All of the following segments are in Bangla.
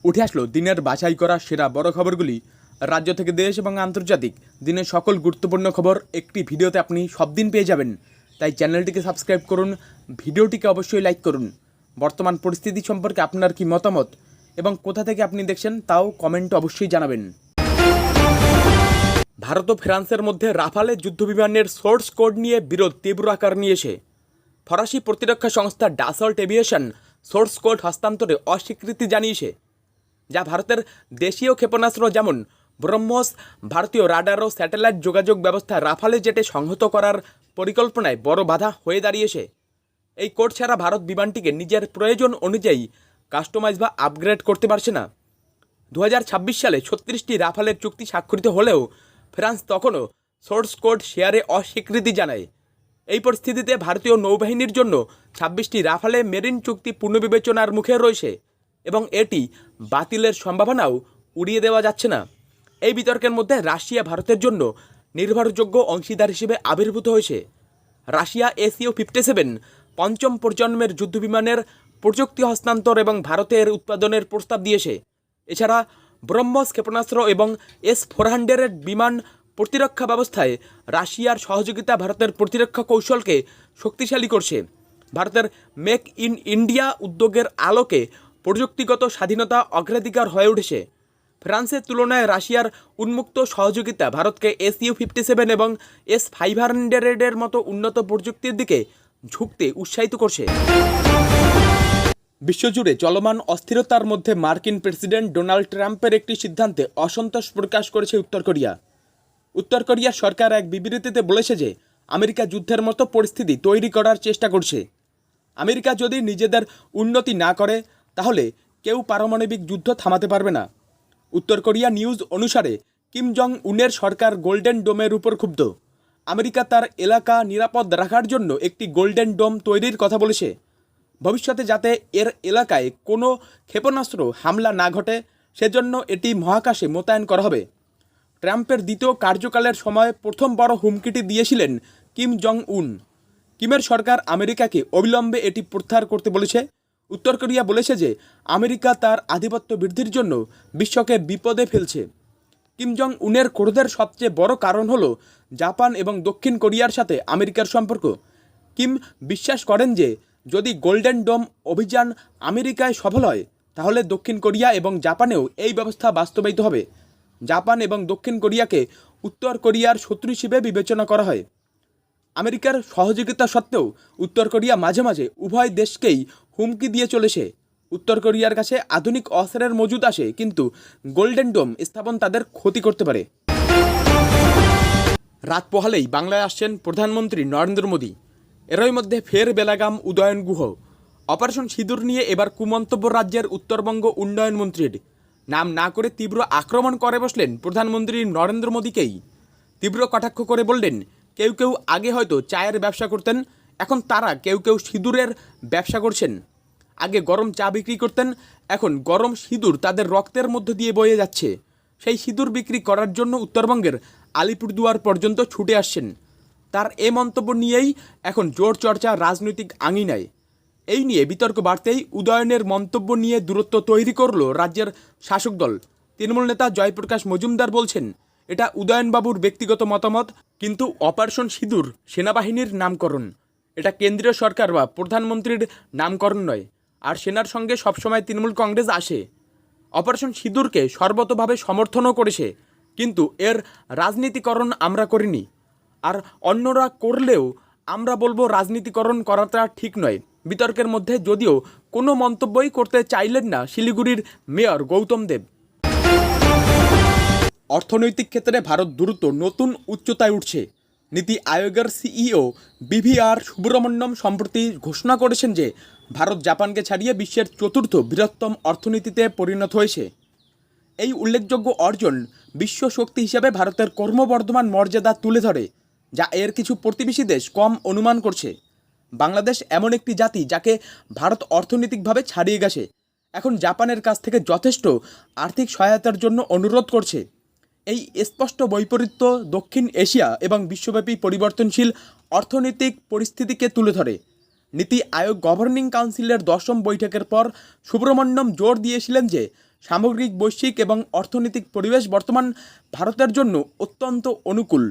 উঠে আসলো দিনের বাছাই করা সেরা বড় খবরগুলি। রাজ্য থেকে দেশ এবং আন্তর্জাতিক দিনের সকল গুরুত্বপূর্ণ খবর একটি ভিডিওতে আপনি সব দিন পেয়ে যাবেন। তাই চ্যানেলটিকে সাবস্ক্রাইব করুন, ভিডিওটিকে অবশ্যই লাইক করুন। বর্তমান পরিস্থিতি সম্পর্কে আপনার কি মতামত এবং কোথা থেকে আপনি দেখছেন তাও কমেন্টে অবশ্যই জানাবেন। ভারত ও ফ্রান্সের মধ্যে রাফালে যুদ্ধবিমানের সোর্স কোড নিয়ে বিরোধ তীব্র আকার নিয়েছে। ফরাসি প্রতিরক্ষা সংস্থা ডাসল্ট এভিয়েশন সোর্স কোড হস্তান্তরে অস্বীকৃতি জানিয়েছে, যা ভারতের দেশীয় ক্ষেপণাস্ত্র যেমন ব্রহ্মস, ভারতীয় রাডার ও স্যাটেলাইট যোগাযোগ ব্যবস্থা রাফালে জেটে সংহত করার পরিকল্পনায় বড় বাধা হয়ে দাঁড়িয়েছে। এই কোড ছাড়া ভারত বিমানটিকে নিজের প্রয়োজন অনুযায়ী কাস্টমাইজ বা আপগ্রেড করতে পারছে না। 2026 সালে 36টি রাফালের চুক্তি স্বাক্ষরিত হলেও ফ্রান্স তখনও সোর্স কোড শেয়ারে অস্বীকৃতি জানায়। এই পরিস্থিতিতে ভারতীয় নৌবাহিনীর জন্য 26টি রাফালে মেরিন চুক্তি পুনর্বিবেচনার মুখে রয়েছে এবং এটি বাতিলের সম্ভাবনাও উড়িয়ে দেওয়া যাচ্ছে না। এই বিতর্কের মধ্যে রাশিয়া ভারতের জন্য নির্ভরযোগ্য অংশীদার হিসেবে আবির্ভূত হয়েছে। রাশিয়া SU-57 পঞ্চম প্রজন্মের যুদ্ধবিমানের প্রযুক্তি হস্তান্তর এবং ভারতের উৎপাদনের প্রস্তাব দিয়েছে। এছাড়া ব্রহ্মস ক্ষেপণাস্ত্র এবং S-400 বিমান প্রতিরক্ষা ব্যবস্থায় রাশিয়ার সহযোগিতা ভারতের প্রতিরক্ষা কৌশলকে শক্তিশালী করছে। ভারতের মেক ইন ইন্ডিয়া উদ্যোগের আলোকে প্রযুক্তিগত স্বাধীনতা অগ্রাধিকার হয়ে উঠেছে। ফ্রান্সের তুলনায় রাশিয়ার উন্মুক্ত সহযোগিতা ভারতকে SU-57 এবং S-500 মতো উন্নত প্রযুক্তির দিকে ঝুঁকতে উৎসাহিত করছে। বিশ্বজুড়ে চলমান অস্থিরতার মধ্যে মার্কিন প্রেসিডেন্ট ডোনাল্ড ট্রাম্পের একটি সিদ্ধান্তে অসন্তোষ প্রকাশ করেছে উত্তর কোরিয়া। উত্তর কোরিয়ার সরকার এক বিবৃতিতে বলেছে যে আমেরিকা যুদ্ধের মতো পরিস্থিতি তৈরি করার চেষ্টা করছে। আমেরিকা যদি নিজেদের উন্নতি না করে তাহলে কেউ পারমাণবিক যুদ্ধ থামাতে পারবে না। উত্তর কোরিয়া নিউজ অনুসারে কিম জং উনের সরকার গোল্ডেন ডোমের উপর ক্ষুব্ধ। আমেরিকা তার এলাকা নিরাপদ রাখার জন্য একটি গোল্ডেন ডোম তৈরির কথা বলেছে, ভবিষ্যতে যাতে এর এলাকায় কোনো ক্ষেপণাস্ত্র হামলা না ঘটে সেজন্য এটি মহাকাশে মোতায়েন করা হবে। ট্রাম্পের দ্বিতীয় কার্যকালের সময় প্রথম বড় হুমকিটি দিয়েছিলেন কিম জং উন। কিমের সরকার আমেরিকাকে অবিলম্বে এটি প্রত্যাহার করতে বলেছে। উত্তর কোরিয়া বলেছে যে আমেরিকা তার আধিপত্য বৃদ্ধির জন্য বিশ্বকে বিপদে ফেলছে। কিম জং উনের ক্রোধের সবচেয়ে বড় কারণ হলো জাপান এবং দক্ষিণ কোরিয়ার সাথে আমেরিকার সম্পর্ক। কিম বিশ্বাস করেন যে যদি গোল্ডেন ডোম অভিযান আমেরিকায় সফল হয় তাহলে দক্ষিণ কোরিয়া এবং জাপানেও এই ব্যবস্থা বাস্তবায়িত হবে। জাপান এবং দক্ষিণ কোরিয়াকে উত্তর কোরিয়ার শত্রু হিসেবে বিবেচনা করা হয়। আমেরিকার সহযোগিতা সত্ত্বেও উত্তর কোরিয়া মাঝে মাঝে উভয় দেশকেই হুমকি দিয়ে চলেছে। উত্তর কোরিয়ার কাছে আধুনিক অস্ত্রের মজুদ আসে, কিন্তু গোল্ডেন ডোম স্থাপন তাদের ক্ষতি করতে পারে। রাত পোহালেই বাংলায় আসছেন প্রধানমন্ত্রী নরেন্দ্র মোদী। এরই মধ্যে ফের বেলাগাম উদয়ন গুহ। অপারেশন সিঁদুর নিয়ে এবার কুমন্তব্য রাজ্যের উত্তরবঙ্গ উন্নয়ন মন্ত্রীর। নাম না করে তীব্র আক্রমণ করে বসলেন প্রধানমন্ত্রী নরেন্দ্র মোদীকেই। তীব্র কটাক্ষ করে বললেন, কেউ কেউ আগে হয়তো চায়ের ব্যবসা করতেন, এখন তারা কেউ কেউ সিঁদুরের ব্যবসা করছেন। আগে গরম চা বিক্রি করতেন, এখন গরম সিঁদুর তাদের রক্তের মধ্য দিয়ে বয়ে যাচ্ছে। সেই সিঁদুর বিক্রি করার জন্য উত্তরবঙ্গের আলিপুরদুয়ার পর্যন্ত ছুটে আসছেন। তার এ মন্তব্য নিয়েই এখন জোর চর্চা রাজনৈতিক আঙিনায়। এই নিয়ে বিতর্ক বাড়তেই উদয়নের মন্তব্য নিয়ে দূরত্ব তৈরি করল রাজ্যের শাসক দল। তৃণমূল নেতা জয়প্রকাশ মজুমদার বলছেন, এটা উদয়নবাবুর ব্যক্তিগত মতামত, কিন্তু অপারেশন সিঁদুর সেনাবাহিনীর নামকরণ। এটা কেন্দ্রীয় সরকার বা প্রধানমন্ত্রীর নামকরণ নয়। আর সেনার সঙ্গে সবসময় তৃণমূল কংগ্রেস আসে। অপারেশন সিঁদুরকে সর্বতভাবে সমর্থনও করেছে, কিন্তু এর রাজনীতিকরণ আমরা করিনি। আর অন্যরা করলেও আমরা বলবো রাজনীতিকরণ করাটা ঠিক নয়। বিতর্কের মধ্যে যদিও কোনো মন্তব্যই করতে চাইলেন না শিলিগুড়ির মেয়র গৌতম দেব। অর্থনৈতিক ক্ষেত্রে ভারত দ্রুত নতুন উচ্চতায় উঠছে। নীতি আয়োগের CEO BVR সুব্রমণ্যম সম্প্রতি ঘোষণা করেছেন যে ভারত জাপানকে ছাড়িয়ে বিশ্বের চতুর্থ বৃহত্তম অর্থনীতিতে পরিণত হয়েছে। এই উল্লেখযোগ্য অর্জন বিশ্ব শক্তি হিসেবে ভারতের ক্রমবর্ধমান মর্যাদা তুলে ধরে, যা এর কিছু প্রতিবেশী দেশ কম অনুমান করছে। বাংলাদেশ এমন একটি জাতি যাকে ভারত অর্থনৈতিকভাবে ছাড়িয়ে গেছে, এখন জাপানের কাছ থেকে যথেষ্ট আর্থিক সহায়তার জন্য অনুরোধ করছে। এই স্পষ্ট বৈপরীত্য দক্ষিণ এশিয়া এবং বিশ্বব্যাপী পরিবর্তনশীল অর্থনৈতিক পরিস্থিতিকে তুলে ধরে। নীতি আয়োগ গভর্নিং কাউন্সিলের 10ম বৈঠকের পর সুব্রমণ্যম জোর দিয়েছিলেন যে সামগ্রিক বৈশ্বিক এবং অর্থনৈতিক পরিবেশ বর্তমান ভারতের জন্য অত্যন্ত অনুকূল,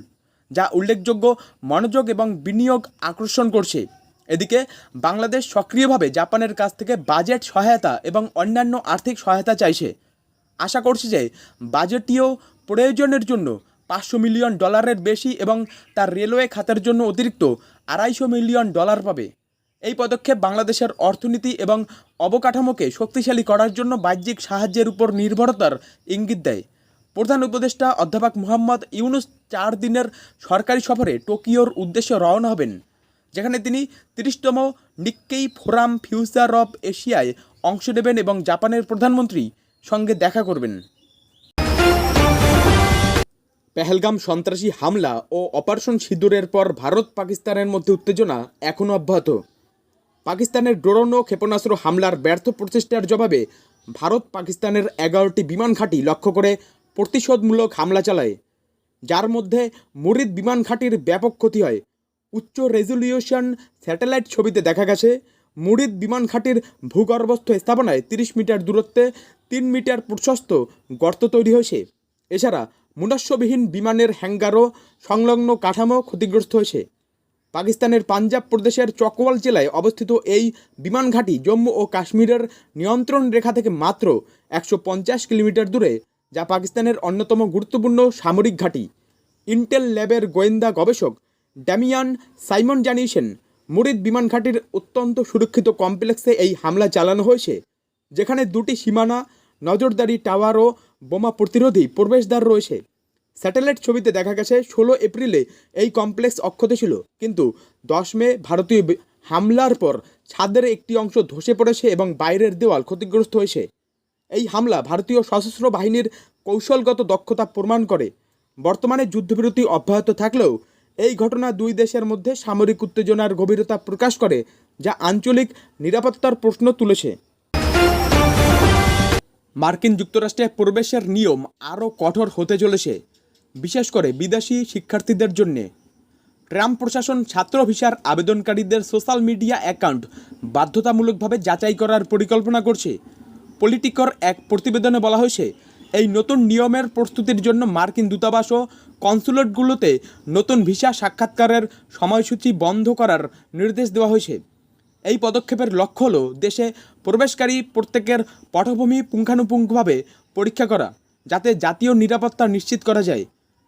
যা উল্লেখযোগ্য মনোযোগ এবং বিনিয়োগ আকর্ষণ করছে। এদিকে বাংলাদেশ সক্রিয়ভাবে জাপানের কাছ থেকে বাজেট সহায়তা এবং অন্যান্য আর্থিক সহায়তা চাইছে। আশা করছি যে বাজেটীয় প্রয়োজনের জন্য $500 মিলিয়ন বেশি এবং তার রেলওয়ে খাতের জন্য অতিরিক্ত $250 মিলিয়ন পাবে। এই পদক্ষেপ বাংলাদেশের অর্থনীতি এবং অবকাঠামোকে শক্তিশালী করার জন্য বাহ্যিক সাহায্যের উপর নির্ভরতার ইঙ্গিত দেয়। প্রধান উপদেষ্টা অধ্যাপক মোহাম্মদ ইউনুস 4 দিনের সরকারি সফরে টোকিওর উদ্দেশ্যে রওনা হবেন, যেখানে তিনি 30তম নিক্কেই ফোরাম ফিউচার অব এশিয়ায় অংশ নেবেন এবং জাপানের প্রধানমন্ত্রী সঙ্গে দেখা করবেন। পেহেলগাম সন্ত্রাসী হামলা ও অপারেশন সিঁদুরের পর ভারত পাকিস্তানের মধ্যে উত্তেজনা এখনও অব্যাহত। পাকিস্তানের ড্রোন ও ক্ষেপণাস্ত্র হামলার ব্যর্থ প্রচেষ্টার জবাবে ভারত পাকিস্তানের 11টি বিমান ঘাঁটি লক্ষ্য করে প্রতিশোধমূলক হামলা চালায়, যার মধ্যে মুরিদ বিমান ঘাঁটির ব্যাপক ক্ষতি হয়। উচ্চ রেজলিউশন স্যাটেলাইট ছবিতে দেখা গেছে মুরিদ বিমান ঘাঁটির ভূগর্ভস্থ স্থাপনায় 30 মিটার দূরত্বে 3 মিটার প্রশস্ত গর্ত তৈরি হয়েছে। এছাড়া মনুষ্যবিহীন বিমানের হ্যাঙ্গারও সংলগ্ন কাঠামো ক্ষতিগ্রস্ত হয়েছে। পাকিস্তানের পাঞ্জাব প্রদেশের চকওয়াল জেলায় অবস্থিত এই বিমান ঘাঁটি জম্মু ও কাশ্মীরের নিয়ন্ত্রণ রেখা থেকে মাত্র 150 কিলোমিটার দূরে, যা পাকিস্তানের অন্যতম গুরুত্বপূর্ণ সামরিক ঘাঁটি। ইন্টেল ল্যাবের গোয়েন্দা গবেষক ড্যামিয়ান সাইমন জানিয়েছেন, মুরিদ বিমান ঘাঁটির অত্যন্ত সুরক্ষিত কমপ্লেক্সে এই হামলা চালানো হয়েছে, যেখানে 2টি সীমানা, নজরদারি টাওয়ার ও বোমা প্রতিরোধী প্রবেশদ্বার রয়েছে। স্যাটেলাইট ছবিতে দেখা গেছে 16 এপ্রিলে এই কমপ্লেক্স অক্ষত ছিল, কিন্তু 10 মে ভারতীয় হামলার পর ছাদের একটি অংশ ধসে পড়েছে এবং বাইরের দেওয়াল ক্ষতিগ্রস্ত হয়েছে। এই হামলা ভারতীয় সশস্ত্র বাহিনীর কৌশলগত দক্ষতা প্রমাণ করে। বর্তমানে যুদ্ধবিরতি অব্যাহত থাকলেও এই ঘটনা দুই দেশের মধ্যে সামরিক উত্তেজনার গভীরতা প্রকাশ করে, যা আঞ্চলিক নিরাপত্তার প্রশ্ন তুলেছে। মার্কিন যুক্তরাষ্ট্রে প্রবেশের নিয়ম আরও কঠোর হতে চলেছে, বিশেষ করে বিদেশি শিক্ষার্থীদের জন্য। ট্রাম্প প্রশাসন ছাত্র ভিসার আবেদনকারীদের সোশ্যাল মিডিয়া অ্যাকাউন্ট বাধ্যতামূলকভাবে যাচাই করার পরিকল্পনা করছে। পলিটিকর এক প্রতিবেদনে বলা হয়েছে, এই নতুন নিয়মের প্রস্তুতির জন্য মার্কিন দূতাবাস ও কনসুলেটগুলোতে নতুন ভিসা সাক্ষাৎকারের সময়সূচি বন্ধ করার নির্দেশ দেওয়া হয়েছে। এই পদক্ষেপের লক্ষ্য হল দেশে প্রবেশকারী প্রত্যেকের পটভূমি পুঙ্খানুপুঙ্খভাবে পরীক্ষা করা, যাতে জাতীয় নিরাপত্তা নিশ্চিত করা যায়।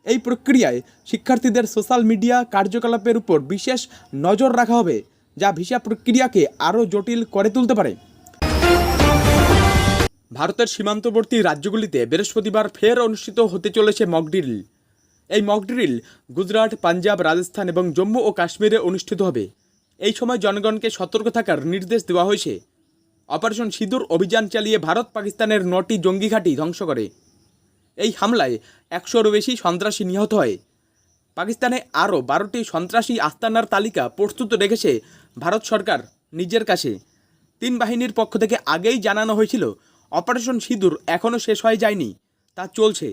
এই প্রক্রিয়ায় শিক্ষার্থীদের সোশ্যাল মিডিয়া কার্যকলাপের উপর বিশেষ নজর রাখা হবে, যা ভিসা প্রক্রিয়াকে আরও জটিল করে তুলতে পারে। ভারতের সীমান্তবর্তী রাজ্যগুলিতে বৃহস্পতিবার ফের অনুষ্ঠিত হতে চলেছে মকড্রিল। এই মকড্রিল গুজরাট, পাঞ্জাব, রাজস্থান এবং জম্মু ও কাশ্মীরে অনুষ্ঠিত হবে। এই সময় জনগণকে সতর্ক থাকার নির্দেশ দেওয়া হয়েছে। অপারেশন সিঁদুর অভিযান চালিয়ে ভারত পাকিস্তানের 9টি জঙ্গি ঘাঁটি ধ্বংস করে। এই হামলায় 100-র বেশি সন্ত্রাসী নিহত হয়। পাকিস্তানে আরও 12টি সন্ত্রাসী আস্তানার তালিকা প্রস্তুত রেখেছে ভারত সরকার নিজের কাছে। 3 বাহিনীর পক্ষ থেকে আগেই জানানো হয়েছিল, অপারেশন সিঁদুর এখনও শেষ হয়ে যায়নি, তা চলছে।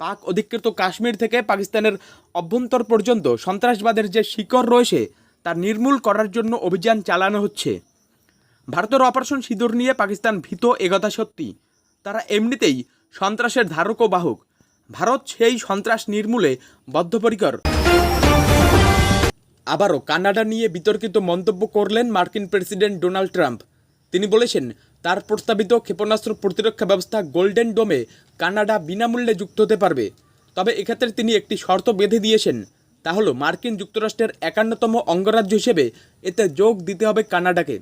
পাক অধিকৃত কাশ্মীর থেকে পাকিস্তানের অভ্যন্তর পর্যন্ত সন্ত্রাসবাদের যে শিকড় রয়েছে তা নির্মূল করার জন্য অভিযান চালানো হচ্ছে। ভারতের অপারেশন সিঁদুর নিয়ে পাকিস্তান ভীত, একথা সত্যি। তারা এমনিতেই সন্ত্রাসের ধারক ও বাহক। ভারত সেই সন্ত্রাস নির্মূলে বদ্ধপরিকর। আবারও কানাডা নিয়ে বিতর্কিত মন্তব্য করলেন মার্কিন প্রেসিডেন্ট ডোনাল্ড ট্রাম্প। তিনি বলেছেন, তার প্রস্তাবিত ক্ষেপণাস্ত্র প্রতিরক্ষা ব্যবস্থা গোল্ডেন ডোমে কানাডা বিনামূল্যে যুক্ত হতে পারবে। তবে এক্ষেত্রে তিনি একটি শর্ত বেঁধে দিয়েছেন, তা হলো মার্কিন যুক্তরাষ্ট্রের 51তম অঙ্গরাজ্য হিসেবে এতে যোগ দিতে হবে কানাডাকে।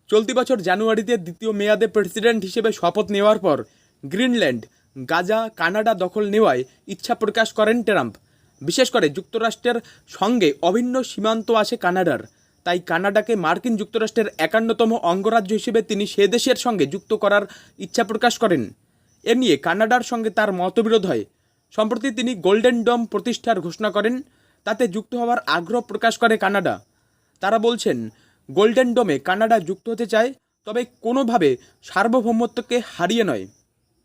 চলতি বছর জানুয়ারিতে দ্বিতীয় মেয়াদে প্রেসিডেন্ট হিসেবে শপথ নেওয়ার পর গ্রিনল্যান্ড, গাজা, কানাডা দখল নেওয়ায় ইচ্ছা প্রকাশ করেন ট্রাম্প। বিশেষ করে যুক্তরাষ্ট্রের সঙ্গে অভিন্ন সীমান্ত আছে কানাডার, তাই কানাডাকে মার্কিন যুক্তরাষ্ট্রের 51তম অঙ্গরাজ্য হিসেবে তিনি সে দেশের সঙ্গে যুক্ত করার ইচ্ছা প্রকাশ করেন। এ নিয়ে কানাডার সঙ্গে তার মতবিরোধ হয়। সম্প্রতি তিনি গোল্ডেন ডোম প্রতিষ্ঠার ঘোষণা করেন, তাতে যুক্ত হওয়ার আগ্রহ প্রকাশ করে কানাডা। তারা বলছেন, গোল্ডেন ডোমে কানাডা যুক্ত হতে চায়, তবে কোনোভাবে সার্বভৌমত্বকে হারিয়ে নয়।